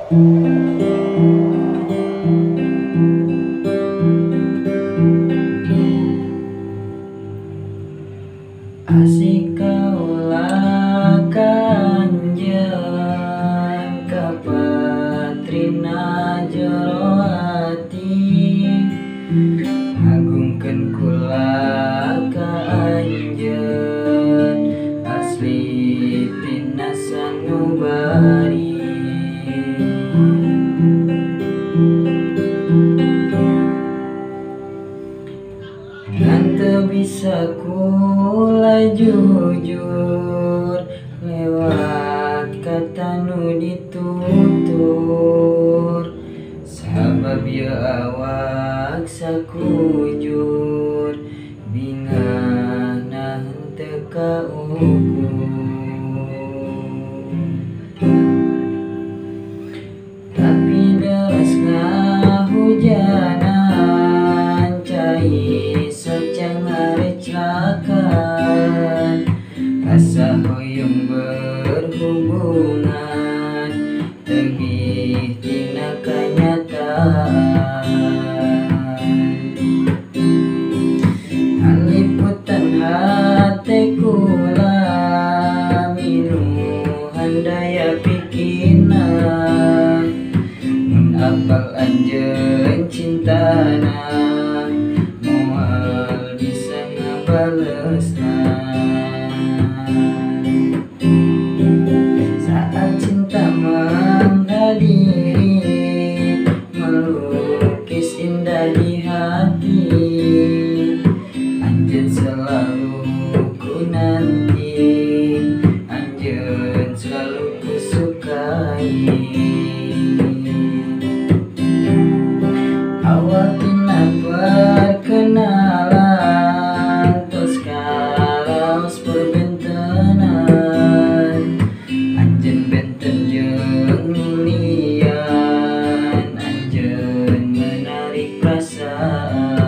Asik kaula kanjeng kapatrina jero ati, agungkeun kula ka anjeun asli tina sanubari. Ngan teu bisa kula jujur lewat kata nu ditutur, sabab ieu awak sakujur bingana henteu kaukur. Tapi deras ngahujanan cai socang ngareclakan, rasa hoyong berhubungan tebih tina kanyataan. Aliputan hate kula minuhan daya pikinan, mun apal anjeun cintana moal bisa ngabalesna. Saat cinta menghadiri melukis indah di hati, anjeun selalu ku nanti, anjeun selalu ku sukai. Awal tina perkenalan tos karaos perbentenan, anjeun benten jeung lilian, anjeun menarik perasaan.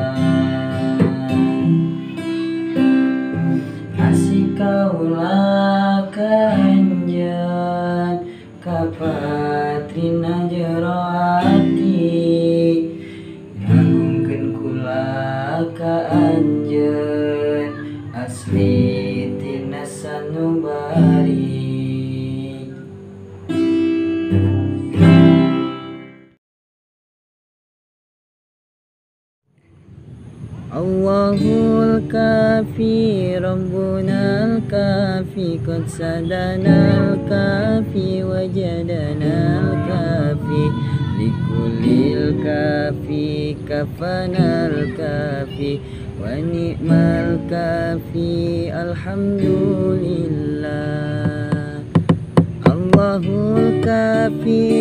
Asik kaula ka anjeun kapatrina jero ati, ngagungkeun kula ka anjeun asli tina sanubari. Allahul kafi rabbunal kafi qad sadanal kafi wajadanal kafi likulil kafi kafanal kafi wa ni'mal kafi alhamdulillah. Allahul kafi